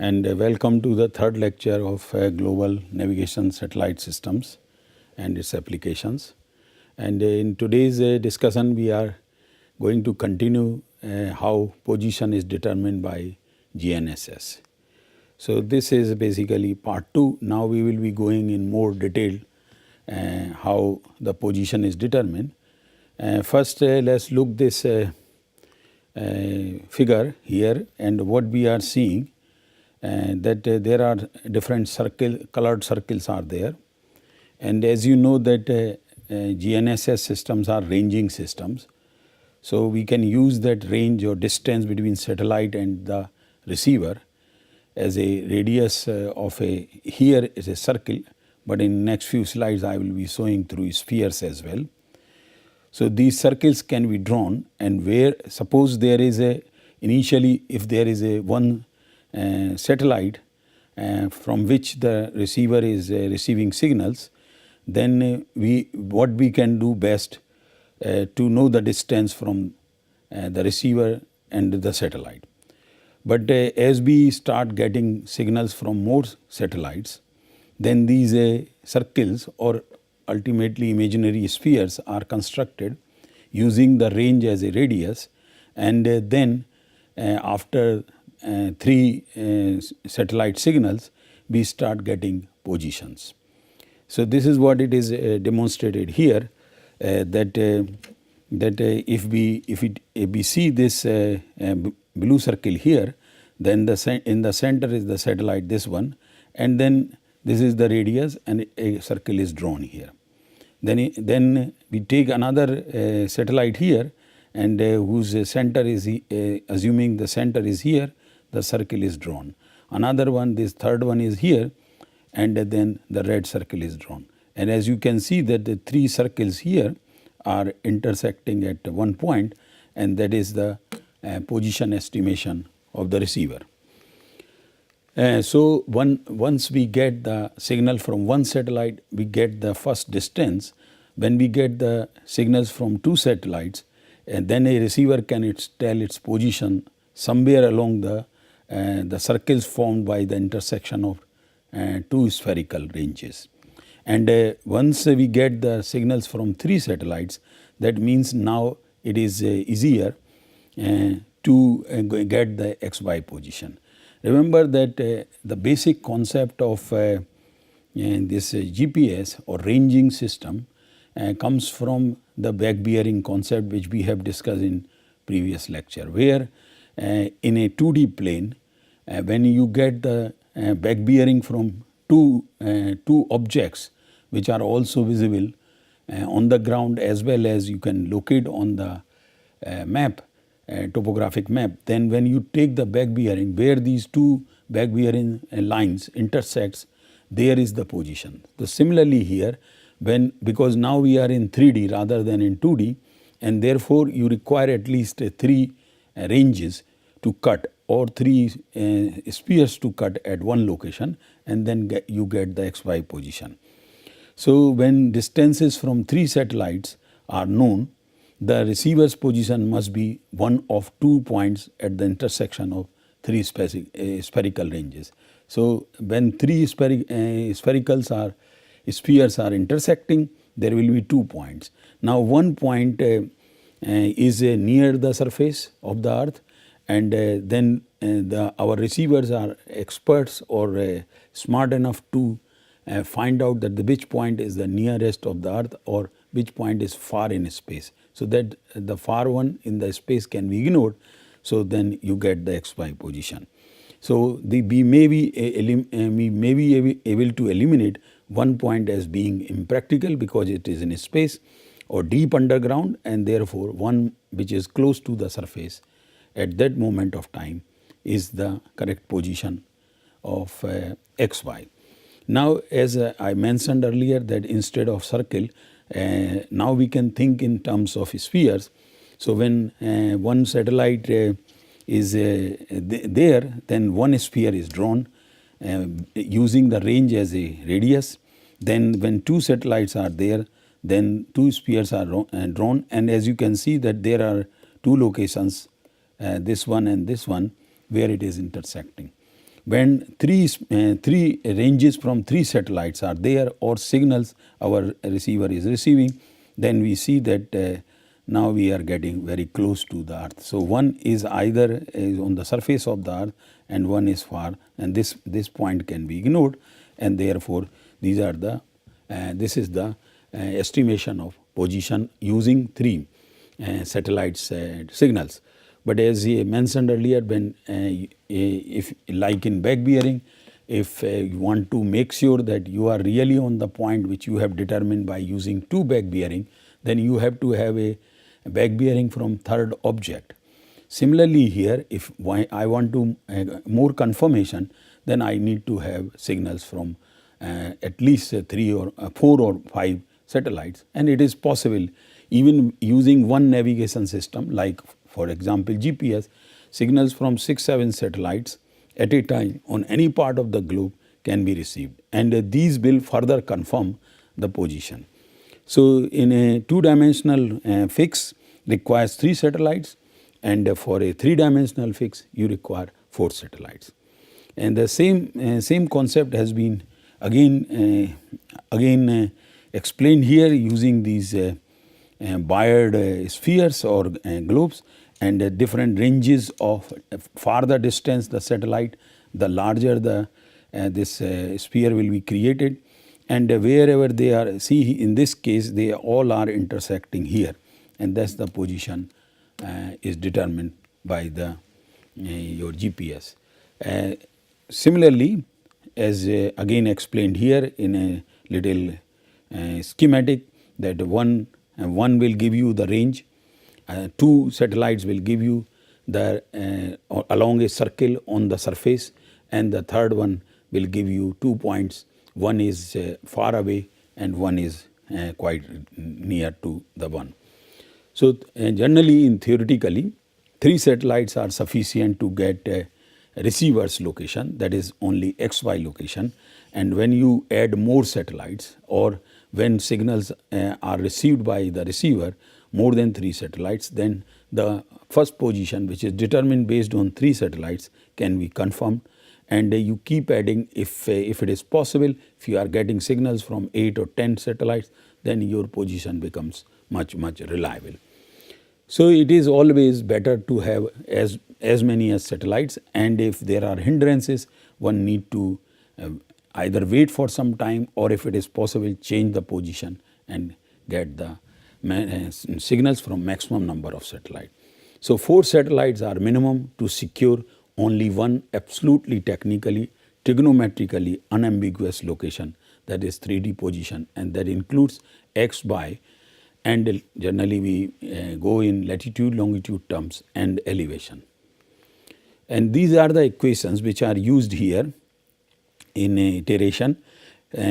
and welcome to the third lecture of Global Navigation Satellite Systems and its applications. And in today's discussion, we are going to continue how position is determined by GNSS. So this is basically part 2. Now we will be going in more detail how the position is determined. First, let's look this figure here, and what we are seeing that there are different colored circles are there, and as you know that GNSS systems are ranging systems. So we can use that range or distance between satellite and the receiver as a radius of a, here is a circle, but in next few slides I will be showing through spheres as well. So these circles can be drawn, and where suppose there is a initially if there is a one satellite from which the receiver is receiving signals, then what we can do best to know the distance from the receiver and the satellite. But as we start getting signals from more satellites, then these circles or ultimately imaginary spheres are constructed using the range as a radius, and then after 3 satellite signals we start getting positions. So this is what it is demonstrated here, that if we see this blue circle here, then in the center is the satellite, this one, and then this is the radius and a circle is drawn here. Then we take another satellite here, and whose center is assuming the center is here, the circle is drawn. Another one, this third one is here, and then the red circle is drawn. And as you can see that the 3 circles here are intersecting at one point, and that is the position estimation of the receiver. So once we get the signal from one satellite, we get the first distance. When we get the signals from 2 satellites, and then a receiver can tell its position somewhere along the circles formed by the intersection of 2 spherical ranges. And once we get the signals from 3 satellites, that means now it is easier to get the XY position. Remember that the basic concept of this GPS or ranging system comes from the back bearing concept, which we have discussed in previous lecture, where in a 2D plane, when you get the back bearing from two objects which are also visible on the ground, as well as you can locate on the map, topographic map, then when you take the back bearing where these 2 back bearing lines intersects, there is the position. So similarly here, because now we are in 3D rather than in 2D, and therefore you require at least 3 ranges to cut, or 3 spheres to cut at one location, and then you get the XY position. So when distances from 3 satellites are known, the receiver's position must be one of 2 points at the intersection of 3 spherical ranges. So when 3 spheres are intersecting, there will be 2 points. Now one point is near the surface of the earth, and then our receivers are experts or smart enough to find out that which point is the nearest of the earth or which point is far in space, so that the far one in the space can be ignored, so then you get the XY position. So we may be able to eliminate one point as being impractical because it is in space or deep underground, and therefore one which is close to the surface at that moment of time is the correct position of XY. Now, as I mentioned earlier, that instead of circle, now we can think in terms of spheres. So when one satellite is there, then one sphere is drawn using the range as a radius. Then when 2 satellites are there, then 2 spheres are drawn, and as you can see that there are 2 locations, this one and this one, where it is intersecting. when three ranges from 3 satellites are there or signals our receiver is receiving, then we see that now we are getting very close to the earth. So one is either is on the surface of the earth and one is far, and this point can be ignored, and therefore these are the this is the estimation of position using 3 satellites signals. But as he mentioned earlier, when if like in back bearing, if you want to make sure that you are really on the point which you have determined by using 2 back bearing, then you have to have a back bearing from third object. Similarly here, if I want to more confirmation, then I need to have signals from at least 3 or 4 or 5 satellites, and it is possible even using one navigation system like for example GPS, signals from 6-7 satellites at a time on any part of the globe can be received, and these will further confirm the position. So in a 2-dimensional fix requires 3 satellites, and for a 3-dimensional fix you require 4 satellites. And the same concept has been again explained here using these Baird spheres or globes, and different ranges of farther distance the satellite, the larger the this sphere will be created, and wherever they are, see in this case they all are intersecting here, and thus the position is determined by the your GPS. Similarly, as again explained here in a little schematic, that one will give you the range, 2 satellites will give you the along a circle on the surface, and the third one will give you 2 points. One is far away and one is quite near to the one. So generally in theoretically 3 satellites are sufficient to get receiver's location, that is only XY location, and when you add more satellites or when signals are received by the receiver more than 3 satellites, then the first position which is determined based on 3 satellites can be confirmed, and you keep adding if it is possible. If you are getting signals from 8 or 10 satellites, then your position becomes much reliable. So it is always better to have as many as satellites, and if there are hindrances, one need to either wait for some time, or if it is possible change the position and get the signals from maximum number of satellites. So 4 satellites are minimum to secure only one absolutely technically trigonometrically unambiguous location, that is 3D position, and that includes X, Y, and generally we go in latitude, longitude terms and elevation. And these are the equations which are used here in iteration.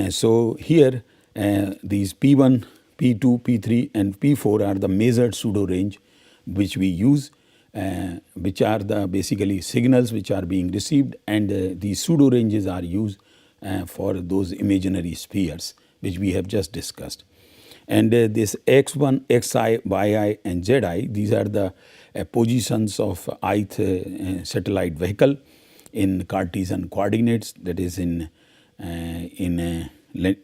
So here these P1, P2, P3 and P4 are the measured pseudo range which we use, which are the basically signals which are being received, and these pseudo ranges are used for those imaginary spheres which we have just discussed. And this x1, xi, yi and zi, these are the positions of ith satellite vehicle in Cartesian coordinates, that is in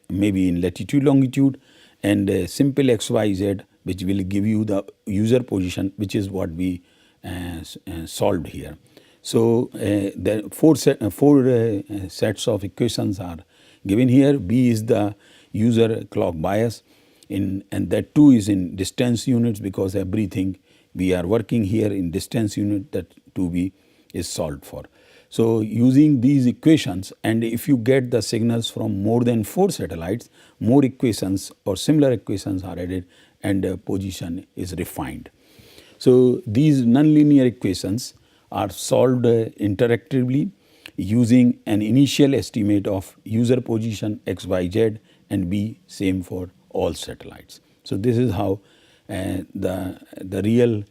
maybe in latitude, longitude, and simple xyz which will give you the user position, which is what we solved here. So the four sets of equations are given here. B is the user clock bias, and that too is in distance units, because everything we are working here in distance unit, that 2b is solved for. So using these equations, and if you get the signals from more than 4 satellites, more equations or similar equations are added and position is refined. So these nonlinear equations are solved interactively using an initial estimate of user position x, y, z, and b same for all satellites. So this is how the real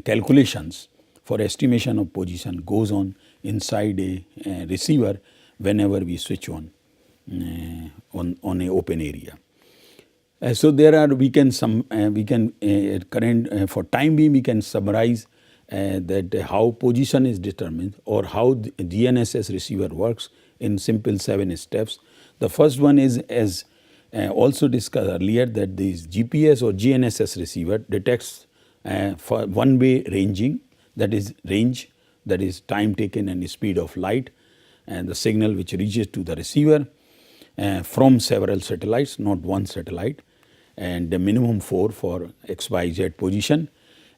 calculations for estimation of position goes on inside a receiver whenever we switch on a open area. So there are we can current for time being we can summarize that how position is determined or how the GNSS receiver works in simple 7 steps. The first one is, as also discussed earlier, that this GPS or GNSS receiver detects for one-way ranging, that is range, that is time taken and speed of light, and the signal which reaches to the receiver from several satellites, not one satellite, and the minimum 4 for XYZ position.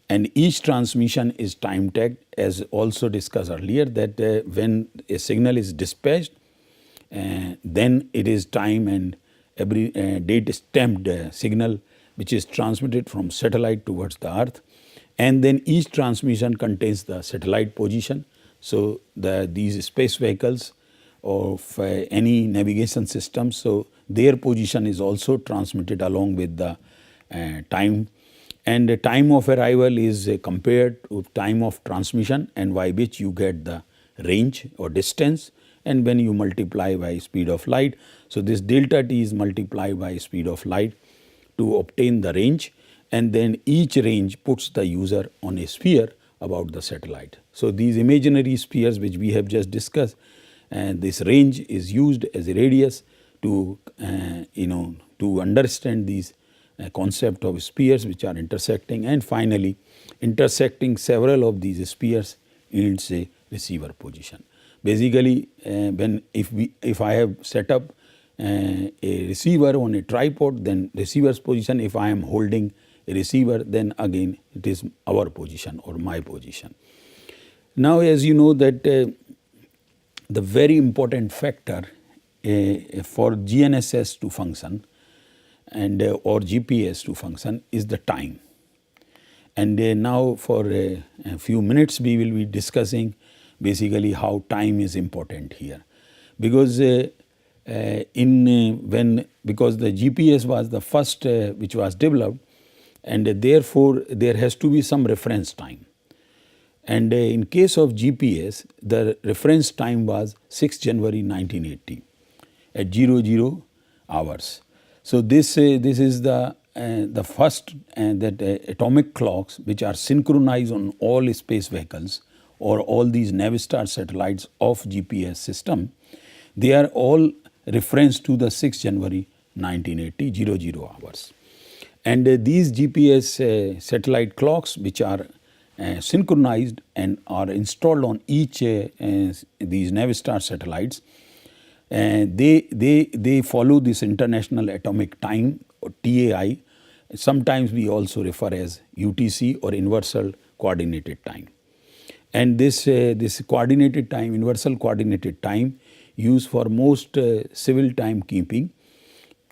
And each transmission is time tagged, as also discussed earlier, that when a signal is dispatched, then it is time and every date stamped signal which is transmitted from satellite towards the earth, and then each transmission contains the satellite position. So these space vehicles of any navigation system, so their position is also transmitted along with the time, and the time of arrival is compared with time of transmission, and by which you get the range or distance, and when you multiply by speed of light. So this delta t is multiplied by speed of light to obtain the range, and then each range puts the user on a sphere about the satellite. So these imaginary spheres which we have just discussed, and this range is used as a radius to to understand these concept of spheres which are intersecting, and finally intersecting several of these spheres yields a receiver position. Basically, if I have set up a receiver on a tripod, then receiver's position, if I am holding a receiver, then again it is our position or my position. Now, as you know that the very important factor for GNSS to function and or GPS to function is the time. And now for a few minutes we will be discussing basically how time is important here, because because the GPS was the first which was developed, and therefore there has to be some reference time. And in case of GPS, the reference time was 6 January 1980 at 00 hours. So this is the first atomic clocks which are synchronized on all space vehicles or all these Navistar satellites of GPS system. They are all referenced to the 6 January 1980 00 hours. And these GPS satellite clocks which are synchronized and are installed on each these Navistar satellites, they follow this International Atomic Time or TAI. Sometimes we also refer as UTC or Universal Coordinated Time. And this coordinated time, universal coordinated time, used for most civil time keeping,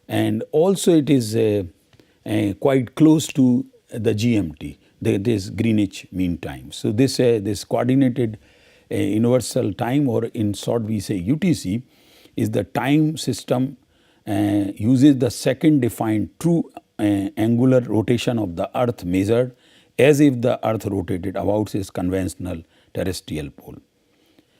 and also it is quite close to the GMT, this Greenwich Mean Time. So this coordinated universal time, or in short we say UTC, is the time system uses the second defined true angular rotation of the earth measured as if the earth rotated about its conventional terrestrial pole.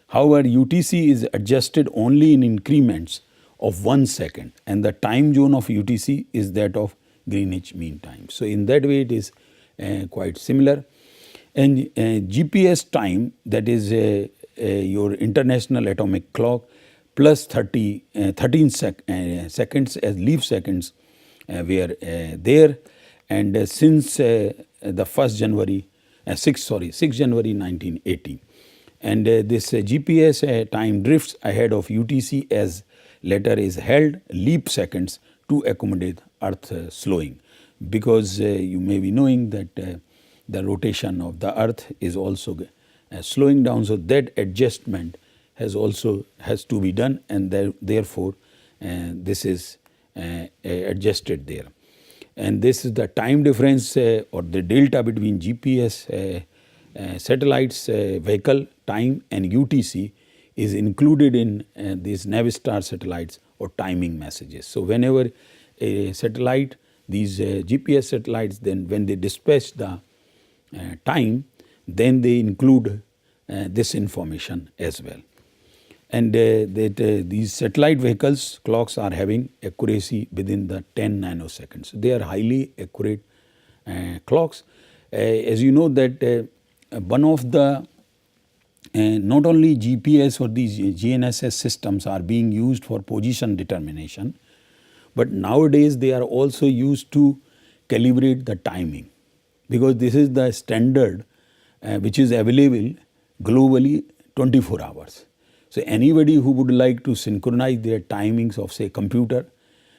However, UTC is adjusted only in increments of 1 second, and the time zone of UTC is that of Greenwich Mean Time. So in that way it is quite similar. And GPS time, that is your International Atomic Clock, plus 13 seconds as leap seconds were there, and since the 6 January 1980, and this GPS time drifts ahead of UTC as later is held leap seconds to accommodate earth slowing, because you may be knowing that the rotation of the earth is also slowing down, so that adjustment has to be done, and therefore this is adjusted there. And this is the time difference or the delta between GPS satellites vehicle time and UTC is included in these Navistar satellites or timing messages. So whenever a satellite, these GPS satellites, then when they dispatch the time, then they include this information as well. And these satellite vehicles clocks are having accuracy within the 10 nanoseconds. They are highly accurate clocks. As you know that one of the not only GPS or these GNSS systems are being used for position determination, but nowadays they are also used to calibrate the timing, because this is the standard which is available globally 24 hours. So anybody who would like to synchronize their timings of, say, computer,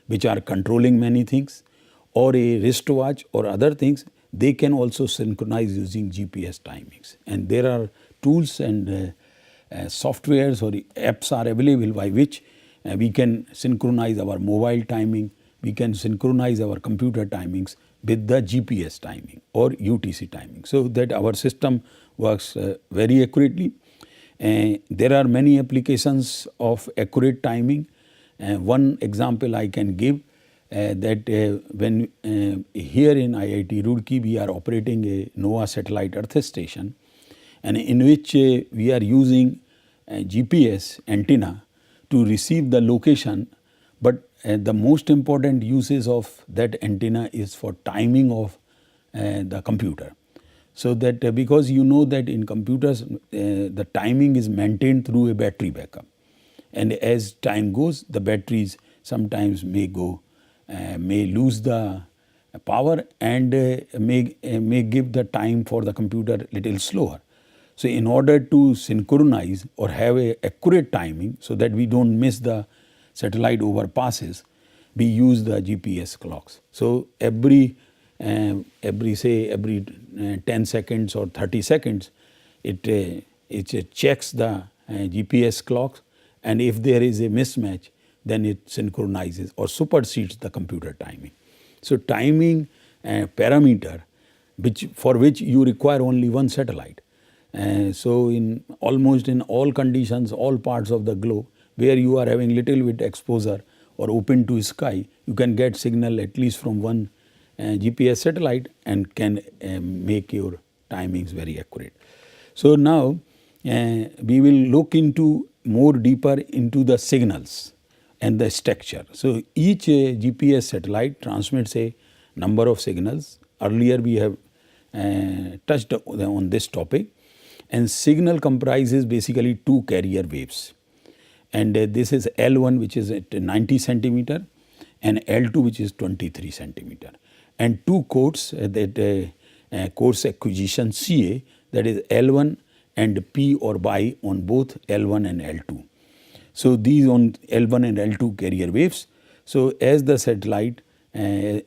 which are controlling many things, or a wristwatch or other things, they can also synchronize using GPS timings. And there are tools and softwares or apps are available by which we can synchronize our mobile timing, we can synchronize our computer timings with the GPS timing or UTC timing, so that our system works very accurately. There are many applications of accurate timing. One example I can give, that when here in IIT Roorkee we are operating a NOAA satellite earth station, and in which we are using GPS antenna to receive the location, but the most important uses of that antenna is for timing of the computer. So that because you know that in computers the timing is maintained through a battery backup, and as time goes the batteries sometimes may go may lose the power and may give the time for the computer little slower. So in order to synchronize or have a accurate timing so that we don't miss the satellite overpasses, we use the GPS clocks. So every 10 seconds or 30 seconds, it checks the GPS clocks, and if there is a mismatch, then it synchronizes or supersedes the computer timing. So timing parameter, for which you require only one satellite. So in almost in all conditions, all parts of the globe where you are having little bit exposure or open to sky, you can get signal at least from one GPS satellite and can make your timings very accurate. So now we will look into more deeper into the signals and the structure. So each GPS satellite transmits a number of signals. Earlier we have touched on this topic, and signal comprises basically two carrier waves, and this is L1 which is at 90 centimeter and L2 which is 23 centimeter, and two codes that course acquisition CA, that is L1 and P or BI on both L1 and L2. So these on L1 and L2 carrier waves. So as the satellite when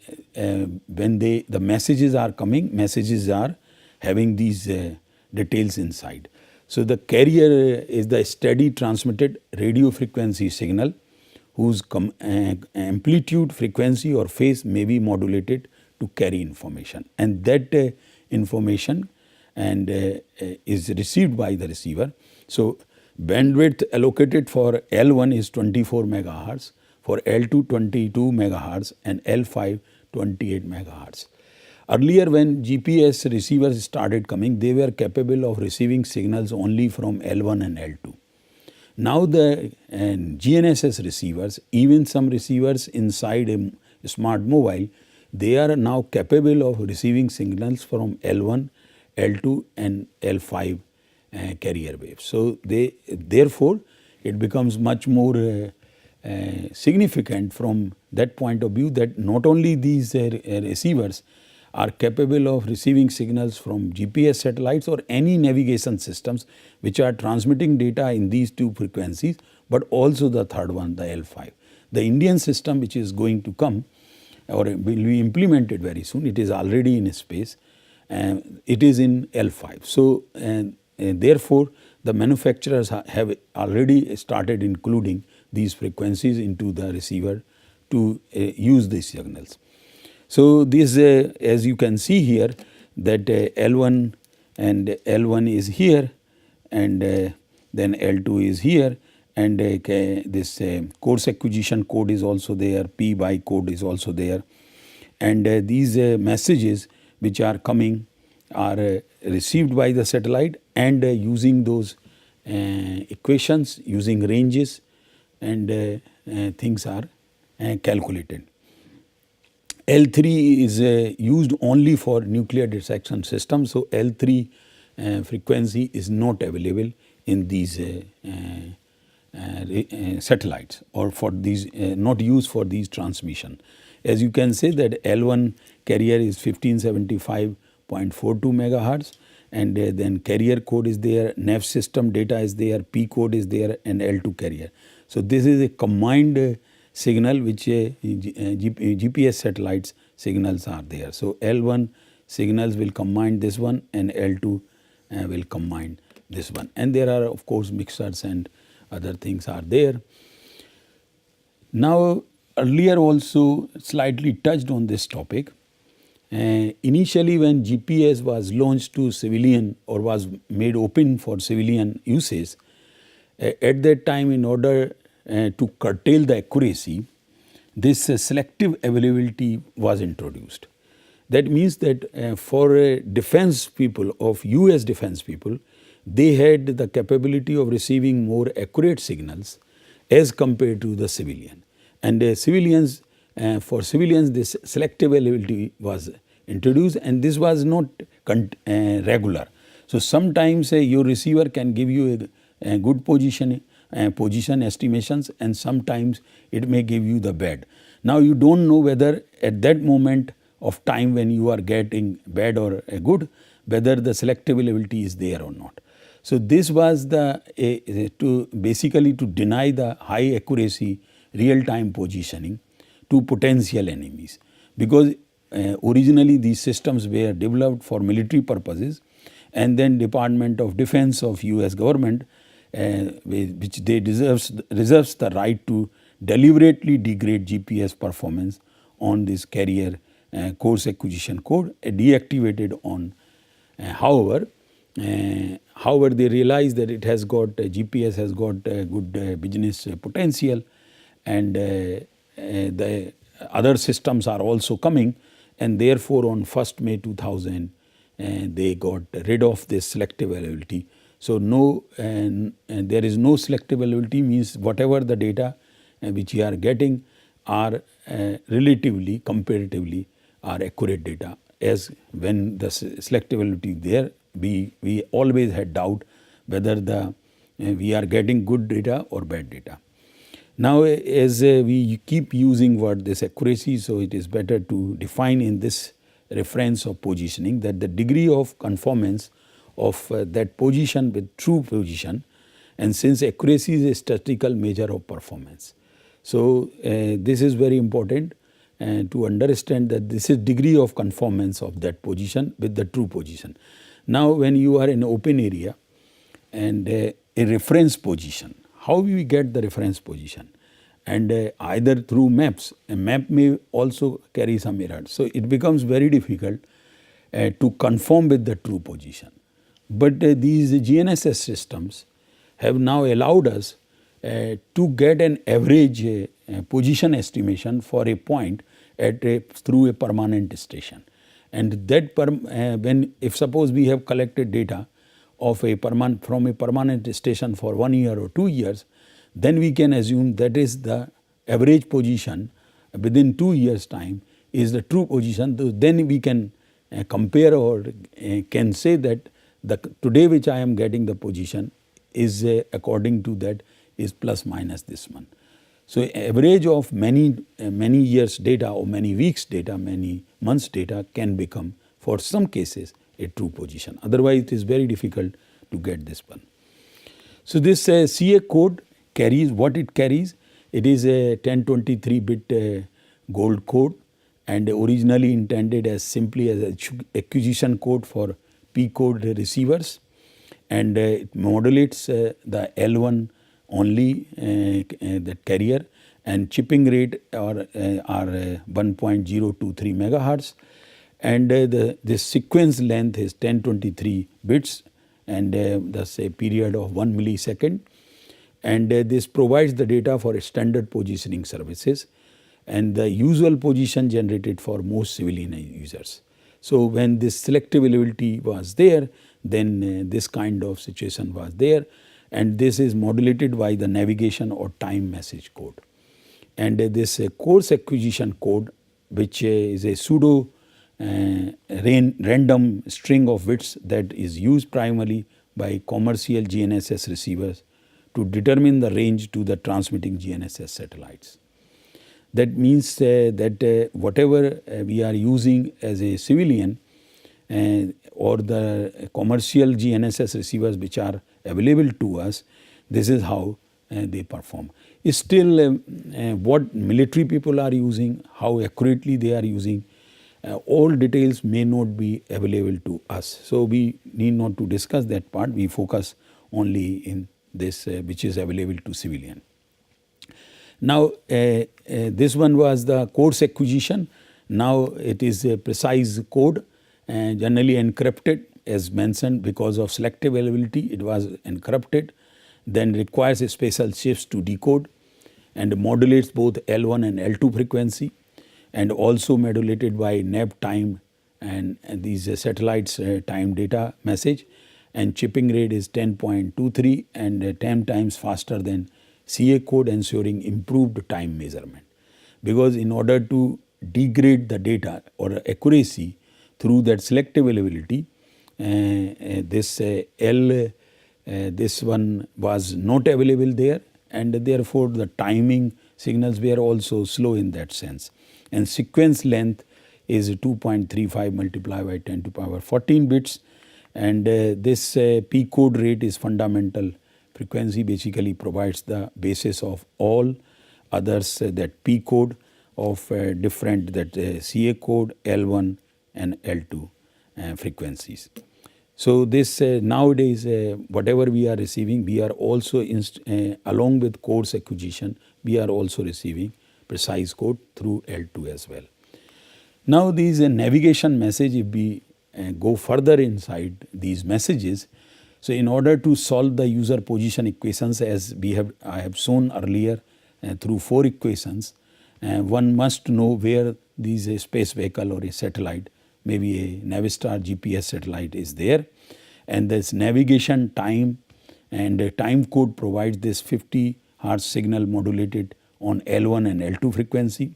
the messages are coming, messages are having these details inside. So the carrier is the steady transmitted radio frequency signal whose amplitude, frequency or phase may be modulated to carry information, and that information is received by the receiver. So bandwidth allocated for L1 is 24 megahertz, for L2 22 megahertz, and L5 28 megahertz. Earlier when GPS receivers started coming, they were capable of receiving signals only from L1 and L2. Now the GNSS receivers, even some receivers inside a smart mobile, they are now capable of receiving signals from L1, L2 and L5 carrier waves. So therefore it becomes much more significant from that point of view that not only these receivers are capable of receiving signals from GPS satellites or any navigation systems which are transmitting data in these two frequencies, but also the third one, the L5. The Indian system which is going to come or will be implemented very soon, it is already in space, it is in L5. So therefore the manufacturers have already started including these frequencies into the receiver to use these signals. So this as you can see here that L1 and L1 is here, and then L2 is here, and this course acquisition code is also there, P by code is also there, and these messages which are coming are received by the satellite, and using those equations, using ranges, and things are calculated. L3 is used only for nuclear detection systems. So L3 frequency is not available in these satellites, or for these not used for these transmission. As you can say that L1 carrier is 1575.42 megahertz, and then carrier code is there, nav system data is there, P code is there, and L2 carrier. So this is a combined signal which GPS satellites signals are there. So L1 signals will combine this one, and L2 will combine this one, and there are of course mixers and other things are there. Now earlier also slightly touched on this topic. Initially when GPS was launched to civilian or was made open for civilian usage, at that time in order to curtail the accuracy, this selective availability was introduced. That means that for defense people of US defense people, they had the capability of receiving more accurate signals as compared to the civilian. And civilians, for civilians this selective availability was introduced, and this was not regular. So sometimes your receiver can give you a good position estimations, and sometimes it may give you the bad. Now you don't know whether at that moment of time when you are getting bad or good, whether the selective availability is there or not. So this was the basically to deny the high accuracy real time positioning to potential enemies, because originally these systems were developed for military purposes, and then Department of Defense of US government which they reserves the right to deliberately degrade GPS performance on this carrier course acquisition code, deactivated on. However, they realize that it has got GPS has got good business potential, and the other systems are also coming, and therefore on 1st May 2000 they got rid of this selective availability. So no, there is no selective availability, means whatever the data which you are getting are relatively, comparatively are accurate data. As when the selective availability there, we always had doubt whether the we are getting good data or bad data. Now as we keep using word this accuracy, so it is better to define in this reference of positioning that the degree of conformance of that position with true position, and since accuracy is a statistical measure of performance. So this is very important to understand that this is degree of conformance of that position with the true position. Now when you are in an open area and a reference position, how we get the reference position? And either through maps, a map may also carry some errors. So it becomes very difficult to conform with the true position. But these GNSS systems have now allowed us to get an average position estimation for a point at through a permanent station. And that when if suppose we have collected data of from a permanent station for 1 year or 2 years, then we can assume that is the average position within 2 years time is the true position. Then we can compare or can say that the today which I am getting the position is according to that is plus minus this one. So average of many years data or many weeks data, many months data can become for some cases a true position. Otherwise it is very difficult to get this one. So this CA code carries what it carries. It is a 1023-bit gold code, and originally intended as simply as an acquisition code for P code receivers, and it modulates the L1 only the carrier, and chipping rate are 1.023 megahertz, and this sequence length is 1023 bits, and thus a period of 1 millisecond, and this provides the data for standard positioning services and the usual position generated for most civilian users. So when this selective availability was there, then this kind of situation was there, and this is modulated by the navigation or time message code. And this course acquisition code, which is a pseudo random string of bits that is used primarily by commercial GNSS receivers to determine the range to the transmitting GNSS satellites. That means that whatever we are using as a civilian or the commercial GNSS receivers which are available to us, this is how they perform. Still, what military people are using, how accurately they are using, all details may not be available to us. So, we need not to discuss that part, we focus only in this which is available to civilian. Now, this one was the codes acquisition. Now, it is a precise code generally encrypted as mentioned because of selective availability it was encrypted, then requires a special chips to decode and modulates both L1 and L2 frequency and also modulated by NAV time and these satellites time data message, and chipping rate is 10.23 and 10 times faster than CA code, ensuring improved time measurement. Because in order to degrade the data or accuracy through that selective availability, this this one was not available there, and therefore the timing signals were also slow in that sense. And sequence length is 2.35 multiplied by 10 to the power 14 bits, and this P code rate is fundamental frequency, basically provides the basis of all others that P code of different that CA code, L1 and L2 frequencies. So, this nowadays whatever we are receiving, we are also along with codes acquisition, we are also receiving precise code through L2 as well. Now, these navigation message, if we go further inside these messages, so in order to solve the user position equations as I have shown earlier through 4 equations, one must know where these space vehicle or a satellite, maybe a Navistar GPS satellite is there, and this navigation time and time code provides this 50 Hz signal modulated on L1 and L2 frequency,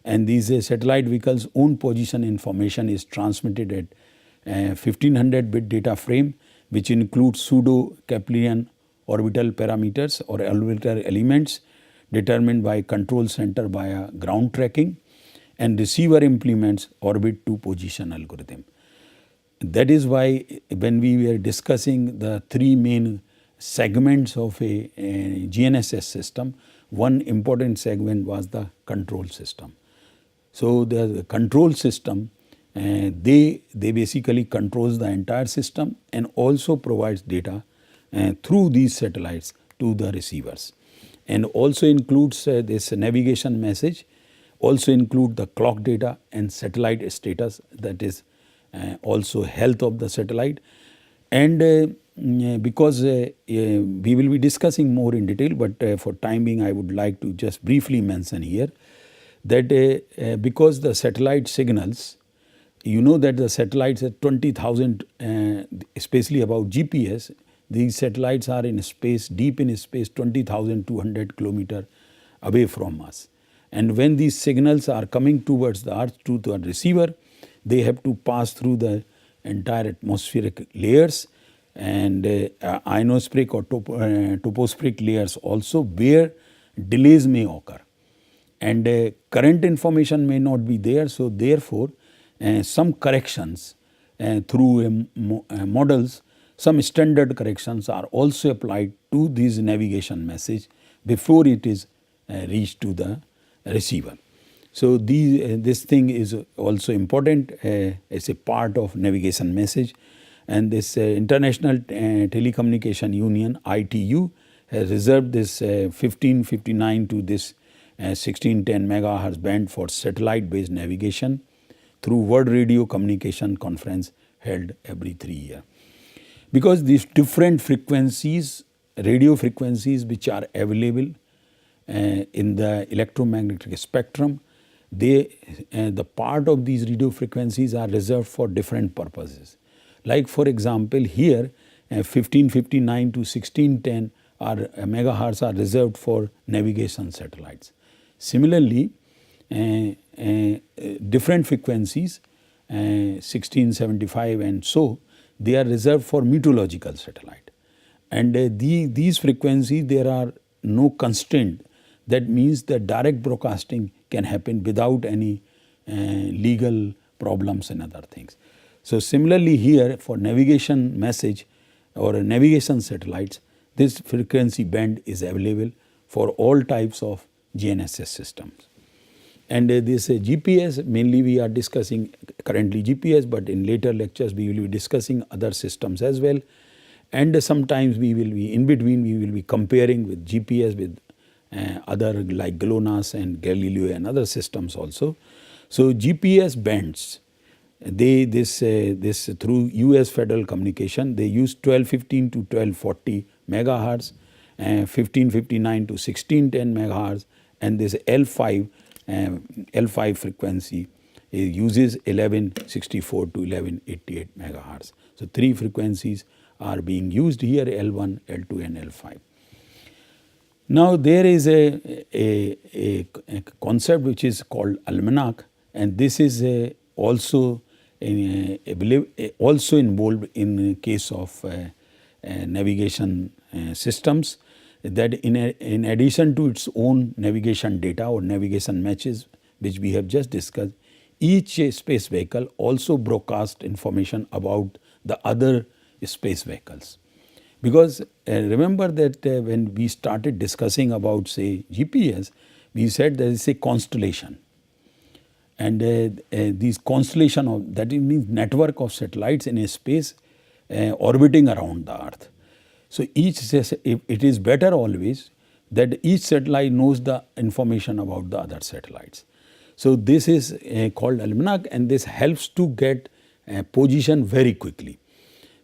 and these satellite vehicles own position information is transmitted at 1500 bit data frame, which includes pseudo Keplerian orbital parameters or orbital elements determined by control center via ground tracking, and receiver implements orbit to position algorithm. That is why when we were discussing the 3 main segments of a GNSS system, one important segment was the control system. So, the control system they basically controls the entire system and also provides data through these satellites to the receivers, and also includes this navigation message, also include the clock data and satellite status, that is also health of the satellite. And because we will be discussing more in detail, but for time being I would like to just briefly mention here that because the satellite signals, you know that the satellites at 20,000, especially about GPS, these satellites are in space, deep in space, 20,200 kilometers away from us. And when these signals are coming towards the earth to the receiver, they have to pass through the entire atmospheric layers and ionospheric or tropospheric layers also, where delays may occur. And current information may not be there, so therefore some corrections through models, some standard corrections are also applied to this navigation message before it is reached to the receiver. So, this thing is also important as a part of navigation message, and this International Telecommunication Union ITU has reserved this 1559 to this 1610 megahertz band for satellite based navigation through World Radio Communication Conference held every 3 years. Because these different frequencies, radio frequencies which are available in the electromagnetic spectrum, the part of these radio frequencies are reserved for different purposes. Like for example, here 1559 to 1610 megahertz are reserved for navigation satellites. Similarly, different frequencies 1675 and so, they are reserved for meteorological satellite. And these frequencies, there are no constraint. That means that direct broadcasting can happen without any legal problems and other things. So similarly here for navigation message or navigation satellites, this frequency band is available for all types of GNSS systems. And this GPS, mainly we are discussing currently GPS, but in later lectures we will be discussing other systems as well. And sometimes we will be in between, we will be comparing with GPS with other like GLONASS and Galileo and other systems also. So GPS bands, this through US Federal Communication, they use 1215 to 1240 megahertz, 1559 to 1610 megahertz, and this L5 frequency uses 1164 to 1188 megahertz. So 3 frequencies are being used here, L1, L2 and L5. Now there is a concept which is called almanac, and this is also involved in case of navigation systems, that in addition to its own navigation data or navigation matches which we have just discussed, each space vehicle also broadcasts information about the other space vehicles. Because remember that when we started discussing about say GPS, we said there is a constellation, and these constellation of that means network of satellites in a space orbiting around the earth. So each says it is better always that each satellite knows the information about the other satellites. So this is called almanac, and this helps to get position very quickly.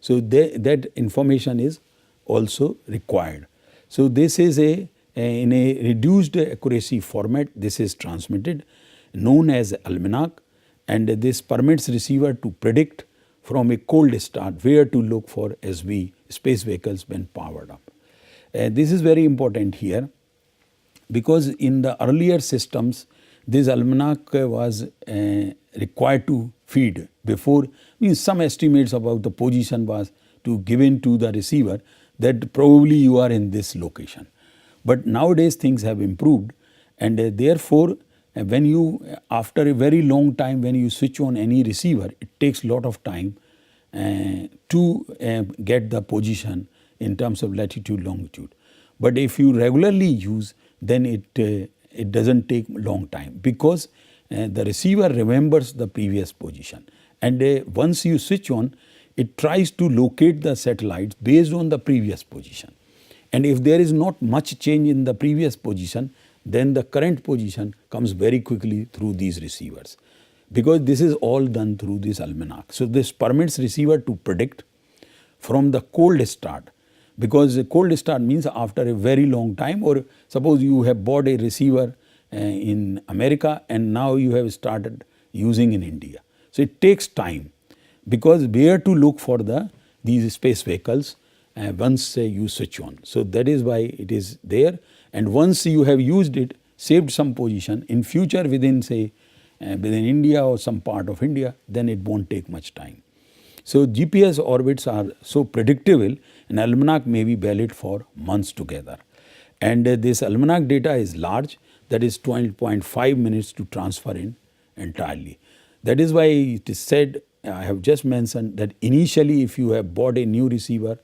So that information is also required. So this is in a reduced accuracy format, this is transmitted, known as almanac, and this permits receiver to predict from a cold start where to look for space vehicles when powered up. This is very important here, because in the earlier systems this almanac was required to feed before, means some estimates about the position was to given to the receiver that probably you are in this location. But nowadays things have improved, and therefore when you, after a very long time, when you switch on any receiver, it takes lot of time to get the position in terms of latitude, longitude. But if you regularly use, then it doesn't take long time, because the receiver remembers the previous position, and once you switch on, it tries to locate the satellites based on the previous position. And if there is not much change in the previous position, then the current position comes very quickly through these receivers, because this is all done through this almanac. So this permits receiver to predict from the cold start, because a cold start means after a very long time, or suppose you have bought a receiver in America and now you have started using in India. So it takes time, because where to look for these space vehicles once you switch on. So that is why it is there, and once you have used it, saved some position, in future within say within India or some part of India, then it won't take much time. So GPS orbits are so predictable, and almanac may be valid for months together. And this almanac data is large, that is 12.5 minutes to transfer in entirely. That is why it is said, I have just mentioned, that initially if you have bought a new receiver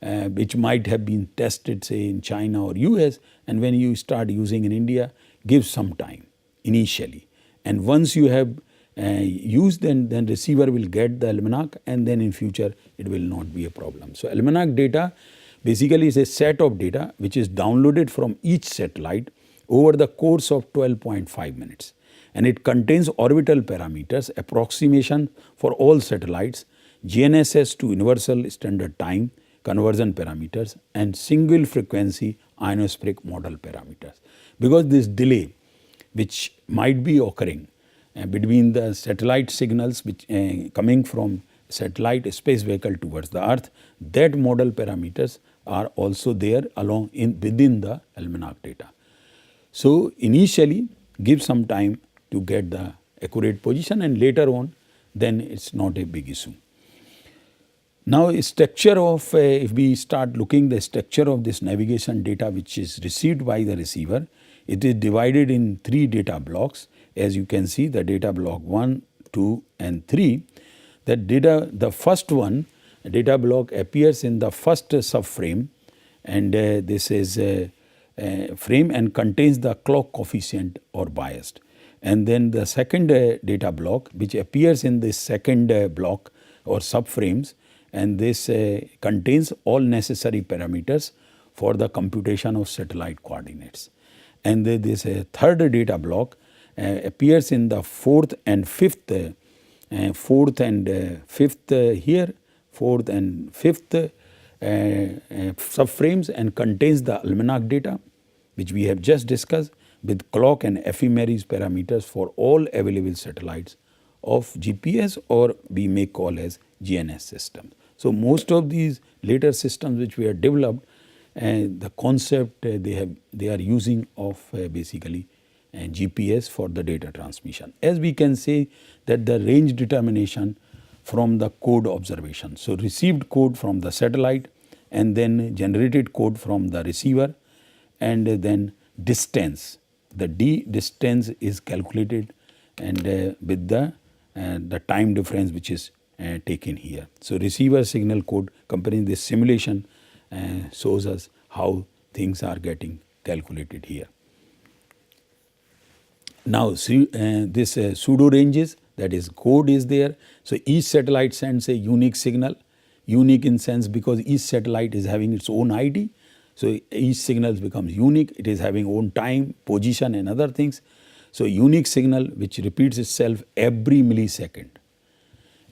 which might have been tested say in China or US, and when you start using in India, give some time initially. And once you have used, then receiver will get the almanac, and then in future it will not be a problem. So almanac data basically is a set of data which is downloaded from each satellite over the course of 12.5 minutes. And it contains orbital parameters, approximation for all satellites, GNSS to universal standard time, conversion parameters, and single frequency ionospheric model parameters. Because this delay which might be occurring between the satellite signals which coming from satellite space vehicle towards the earth, that model parameters are also there along within the almanac data. So initially give some time to get the accurate position, and later on then it's not a big issue. Now, structure of if we start looking the structure of this navigation data which is received by the receiver, it is divided in 3 data blocks. As you can see, the data block 1, 2 and 3. That data, the first one, data block appears in the first subframe, and this is a frame and contains the clock coefficient or biased. And then the second data block which appears in this second block or subframes, and this contains all necessary parameters for the computation of satellite coordinates. And this third data block appears in the fourth and fifth here, fourth and fifth subframes, and contains the almanac data which we have just discussed with clock and ephemeris parameters for all available satellites of GPS, or we may call as GNSS systems. So, most of these later systems which we have developed, the concept they are using of basically GPS for the data transmission. As we can say that the range determination from the code observation. So, received code from the satellite and then generated code from the receiver, and then distance. The distance is calculated and with the time difference which is taken here. So, receiver signal code comparing this simulation shows us how things are getting calculated here. Now, this pseudo ranges, that is code is there. So, each satellite sends a unique signal, unique in sense because each satellite is having its own ID. So, each signal becomes unique, it is having own time, position and other things. So, unique signal which repeats itself every millisecond.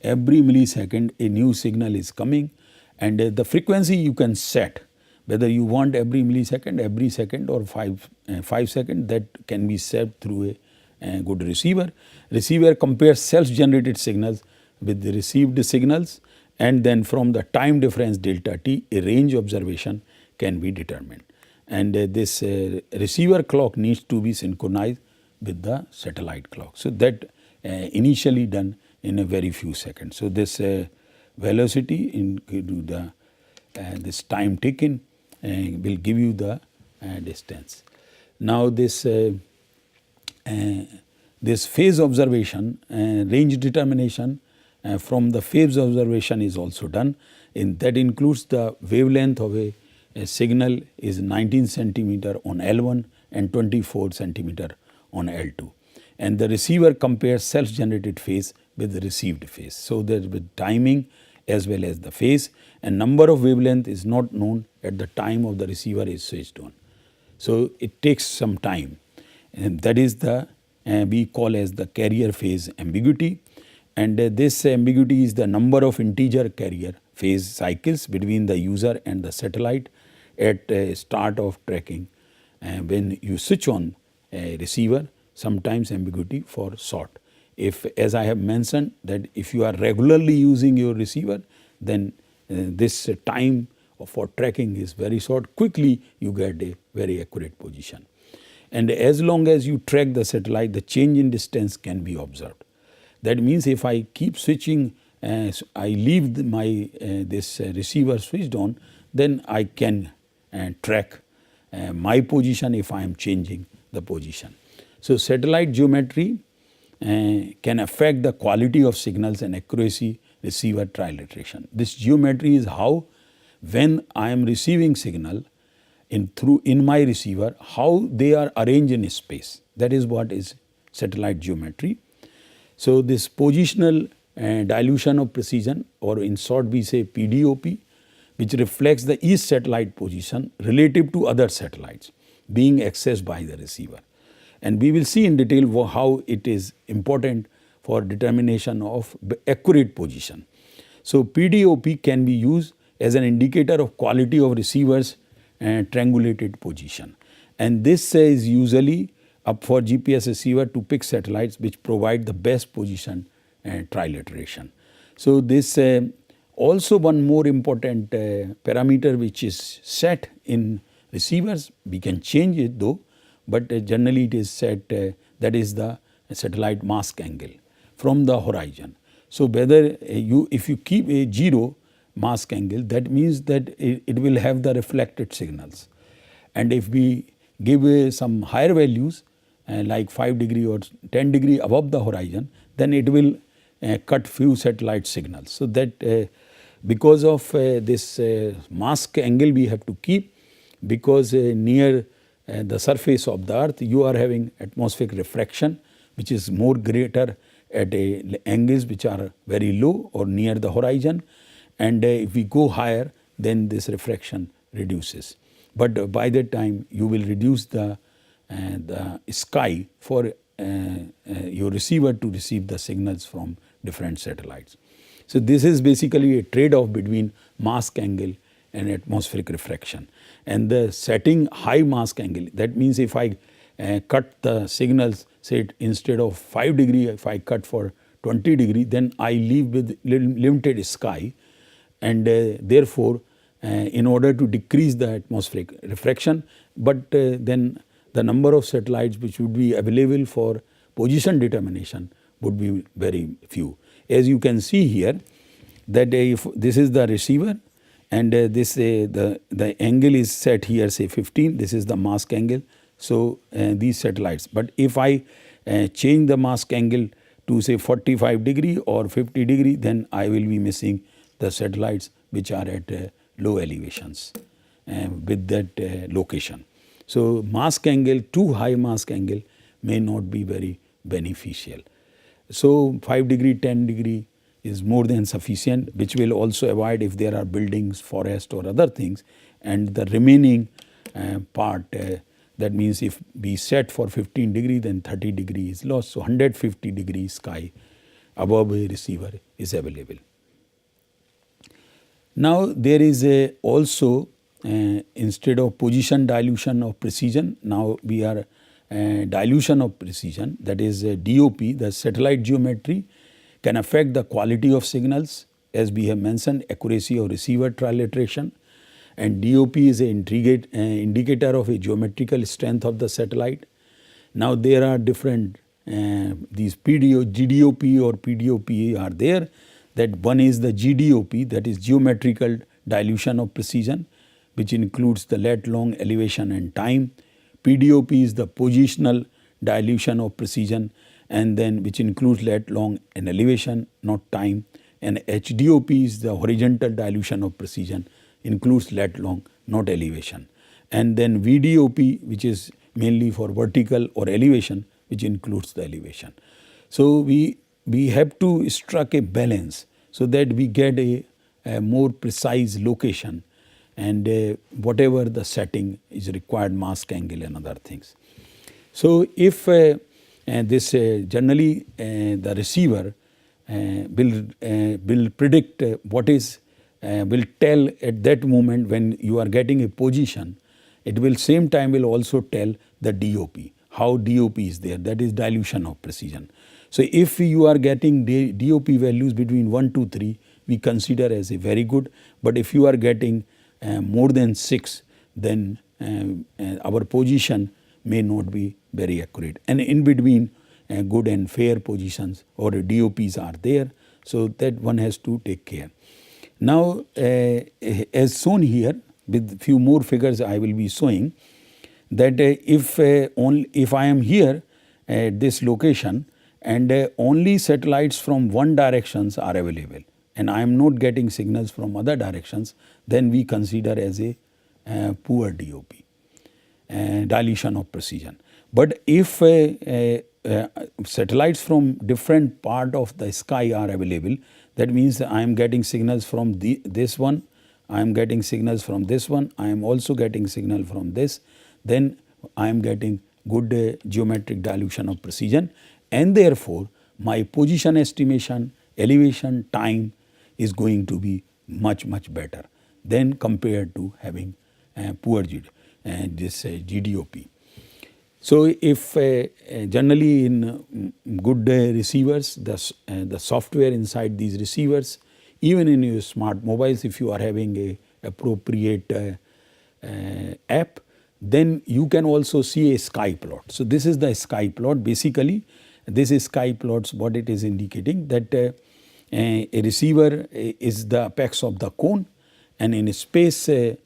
Every millisecond a new signal is coming, and the frequency you can set, whether you want every millisecond, every second or 5 seconds, that can be set through a good receiver. Receiver compares self-generated signals with the received signals, and then from the time difference delta t, a range observation can be determined. And this receiver clock needs to be synchronized with the satellite clock. So, that initially done in a very few seconds. So, this velocity into the this time taken will give you the distance. Now, this phase observation, range determination from the phase observation is also done, and that includes the wavelength of a signal is 19 centimeter on L1 and 24 centimeter on L2. And the receiver compares self-generated phase with the received phase. So, that with timing as well as the phase, and number of wavelength is not known at the time of the receiver is switched on. So, it takes some time, and that is the we call as the carrier phase ambiguity, and this ambiguity is the number of integer carrier phase cycles between the user and the satellite at start of tracking. When you switch on a receiver, sometimes ambiguity for short. If, as I have mentioned, that if you are regularly using your receiver, then this time for tracking is very short. Quickly you get a very accurate position. And as long as you track the satellite, the change in distance can be observed. That means if I keep switching, I leave my this receiver switched on, then I can track my position if I am changing the position. So, satellite geometry can affect the quality of signals and accuracy receiver trilateration. This geometry is how, when I am receiving signal in my receiver, how they are arranged in space. That is what is satellite geometry. So, this positional dilution of precision, or in short we say PDOP, which reflects the each satellite position relative to other satellites being accessed by the receiver. And we will see in detail how it is important for determination of accurate position. So, PDOP can be used as an indicator of quality of receivers triangulated position, and this is usually up for GPS receiver to pick satellites which provide the best position trilateration. So, this also one more important parameter which is set in receivers, we can change it though, but generally it is set that is the satellite mask angle from the horizon. So whether if you keep a 0 mask angle, that means that it will have the reflected signals. And if we give some higher values like 5 degree or 10 degree above the horizon, then it will cut few satellite signals. So that because of this mask angle we have to keep, because near the surface of the earth you are having atmospheric refraction which is more greater at angles which are very low or near the horizon, and if we go higher then this refraction reduces. But by that time you will reduce the sky for your receiver to receive the signals from different satellites. So this is basically a trade-off between mask angle and atmospheric refraction. And the setting high mask angle, that means if I cut the signals, say instead of 5 degree, if I cut for 20 degree, then I leave with limited sky, and therefore in order to decrease the atmospheric refraction, but then the number of satellites which would be available for position determination would be very few. As you can see here, that if this is the receiver and this the angle is set here, say 15, this is the mask angle. So these satellites, but if I change the mask angle to say 45 degree or 50 degree, then I will be missing the satellites which are at low elevations with that location. So mask angle, too high mask angle may not be very beneficial. So 5 degree, 10 degree is more than sufficient, which will also avoid if there are buildings, forest or other things, and the remaining part, that means if we set for 15 degree, then 30 degree is lost. So 150 degree sky above a receiver is available. Now there is also instead of position dilution of precision, now we are dilution of precision, that is DOP, the satellite geometry can affect the quality of signals, as we have mentioned, accuracy of receiver trilateration, and DOP is an indicator of a geometrical strength of the satellite. Now there are different these GDOP or PDOP are there, that one is the GDOP, that is geometrical dilution of precision, which includes the lat long, elevation and time. PDOP is the positional dilution of precision, and then which includes lat long and elevation, not time. And HDOP is the horizontal dilution of precision, includes lat long, not elevation. And then VDOP, which is mainly for vertical or elevation, which includes the elevation. So we have to strike a balance so that we get a more precise location, and whatever the setting is required, mask angle and other things. So if this generally the receiver will predict what is, will tell at that moment when you are getting a position, it will same time will also tell the DOP, how DOP is there, that is dilution of precision. So if you are getting DOP values between 1 to 3, we consider as a very good, but if you are getting more than 6, then our position may not be very accurate. And in between good and fair positions or DOPs are there, so that one has to take care. Now as shown here with few more figures I will be showing, that if I am here at this location and only satellites from one directions are available and I am not getting signals from other directions, then we consider as a poor DOP, dilution of precision. But if satellites from different part of the sky are available, that means I am getting signals from this one, I am getting signals from this one, I am also getting signal from this, then I am getting good geometric dilution of precision, and therefore my position estimation, elevation, time is going to be much better than compared to having poor this GDOP. So if generally in good receivers, the software inside these receivers, even in your smart mobiles, if you are having a appropriate app, then you can also see a sky plot. So this is the sky plot. Basically this is sky plots, what it is indicating, that A receiver is the apex of the cone, and in space, a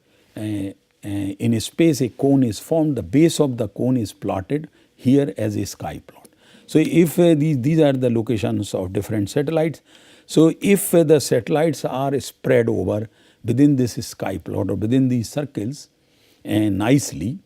cone is formed. The base of the cone is plotted here as a sky plot. So if these are the locations of different satellites. So if the satellites are spread over within this sky plot or within these circles nicely,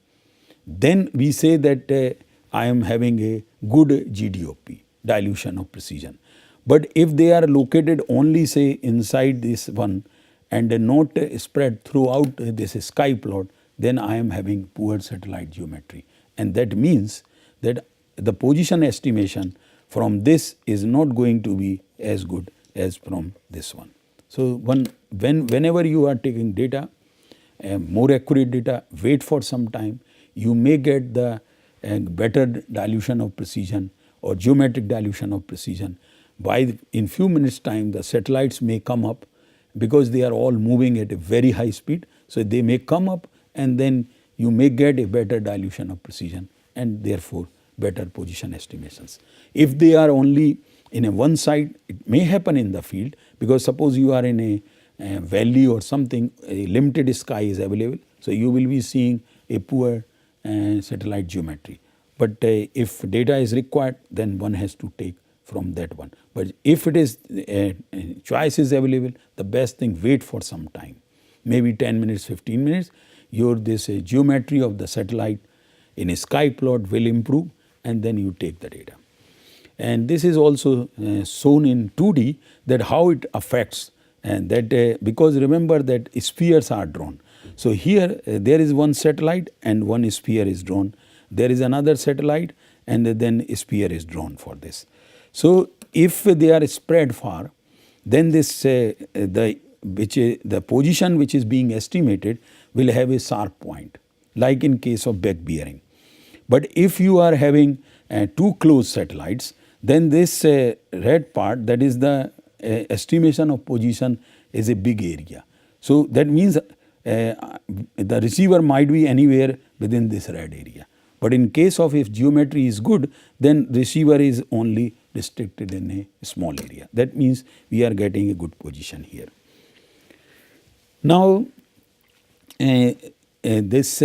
then we say that I am having a good GDOP, dilution of precision. But if they are located only say inside this one and not spread throughout this sky plot, then I am having poor satellite geometry. And that means that the position estimation from this is not going to be as good as from this one. So whenever you are taking data, more accurate data, wait for some time, you may get the better dilution of precision or geometric dilution of precision. In few minutes time, the satellites may come up because they are all moving at a very high speed. So they may come up, and then you may get a better dilution of precision and therefore better position estimations. If they are only in a one side, it may happen in the field, because suppose you are in a valley or something, a limited sky is available. So you will be seeing a poor satellite geometry. But if data is required, then one has to take from that one. But if it is choice is available, the best thing, wait for some time, maybe 10 minutes, 15 minutes, this geometry of the satellite in a sky plot will improve, and then you take the data. And this is also shown in 2D, that how it affects, and that because remember that spheres are drawn. So here there is one satellite and one sphere is drawn. There is another satellite and then a sphere is drawn for this. So if they are spread far, then this the position which is being estimated will have a sharp point, like in case of back bearing. But if you are having two close satellites, then this red part, that is the estimation of position, is a big area. So that means the receiver might be anywhere within this red area. But in case of if geometry is good, then receiver is only restricted in a small area. That means we are getting a good position here. Now this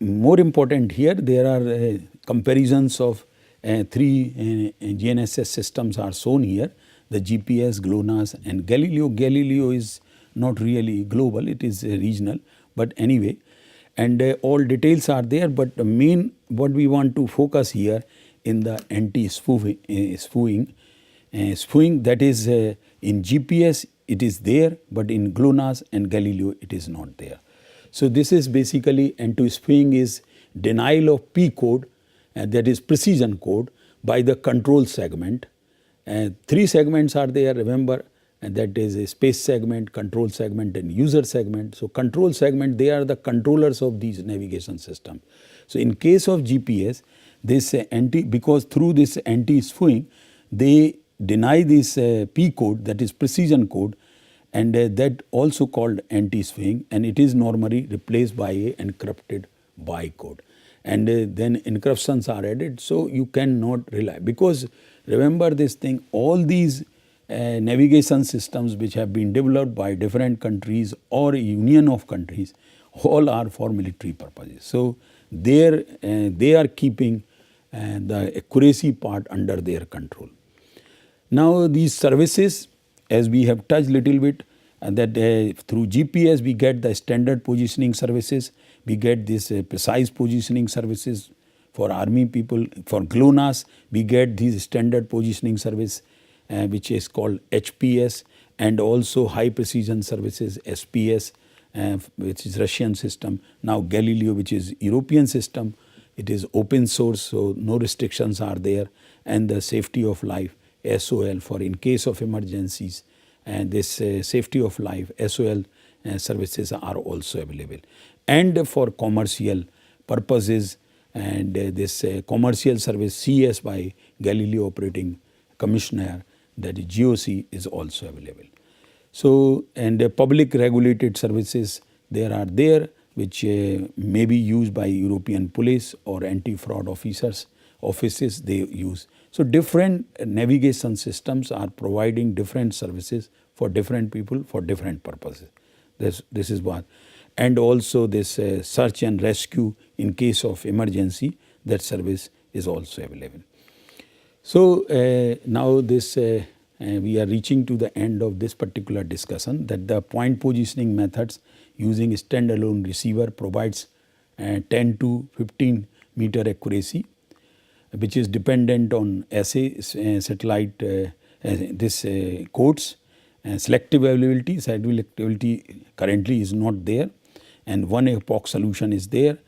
more important here, there are comparisons of three GNSS systems are shown here, the GPS, GLONASS and Galileo. Galileo is not really global, it is regional, but anyway, and all details are there, but the main what we want to focus here in the anti-spoofing, that is in GPS it is there, but in GLONASS and Galileo it is not there. So this is basically anti-spoofing is denial of P code, that is precision code, by the control segment. Three segments are there, remember, and that is a space segment, control segment and user segment. So control segment, they are the controllers of these navigation system. So in case of GPS, this because through this anti-spoofing, they deny this P code, that is precision code, and that also called anti-spoofing, and it is normally replaced by a encrypted bytecode. And then encryptions are added, so you cannot rely, because remember this thing, all these navigation systems which have been developed by different countries or union of countries, all are for military purposes. So they are keeping the accuracy part under their control. Now these services, as we have touched little bit, that through GPS we get the standard positioning services, we get this precise positioning services for army people. For GLONASS we get these standard positioning service which is called HPS, and also high precision services SPS, which is Russian system. Now Galileo, which is European system, it is open source, so no restrictions are there, and the safety of life SOL for in case of emergencies, and this safety of life SOL services are also available. And for commercial purposes, and this commercial service CS by Galileo Operating Commissioner, that is GOC, is also available. So and public regulated services there are there, which may be used by European police or anti-fraud offices, they use. So different navigation systems are providing different services for different people for different purposes. This is one. And also this search and rescue in case of emergency, that service is also available. So now this we are reaching to the end of this particular discussion, that the point positioning methods using standalone receiver provides 10 to 15 meter accuracy, which is dependent on SA satellite this codes. Selective availability currently is not there, and one epoch solution is there.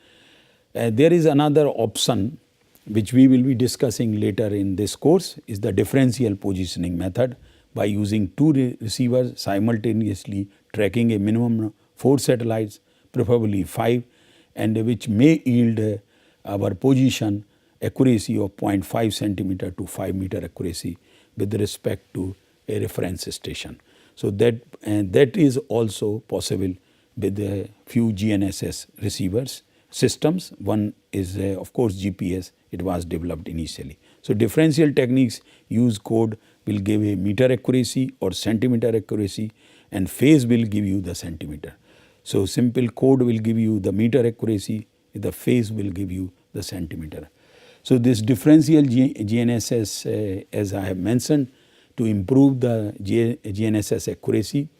There is another option which we will be discussing later in this course, is the differential positioning method by using two receivers simultaneously tracking a minimum 4 satellites, preferably 5, and which may yield our position accuracy of 0.5 centimeter to 5 meter accuracy with respect to a reference station. So that is also possible with a few GNSS receivers systems. One is of course GPS, it was developed initially. So differential techniques use code will give a meter accuracy or centimeter accuracy, and phase will give you the centimeter. So simple code will give you the meter accuracy, the phase will give you the centimeter. So this differential GNSS as I have mentioned, to improve the GNSS accuracy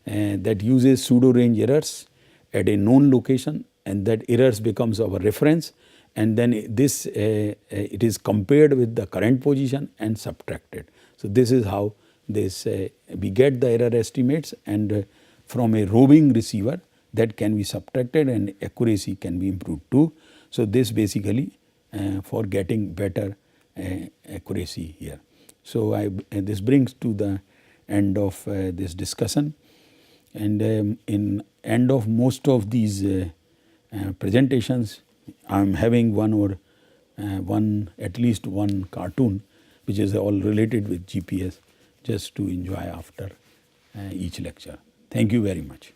that uses pseudo range errors at a known location, and that errors becomes our reference, and then this it is compared with the current position and subtracted. So this is how this we get the error estimates, and from a roving receiver that can be subtracted and accuracy can be improved too. So this basically for getting better accuracy here. So this brings to the end of this discussion, and in end of most of these presentations I am having at least one cartoon which is all related with GPS, just to enjoy after each lecture. Thank you very much.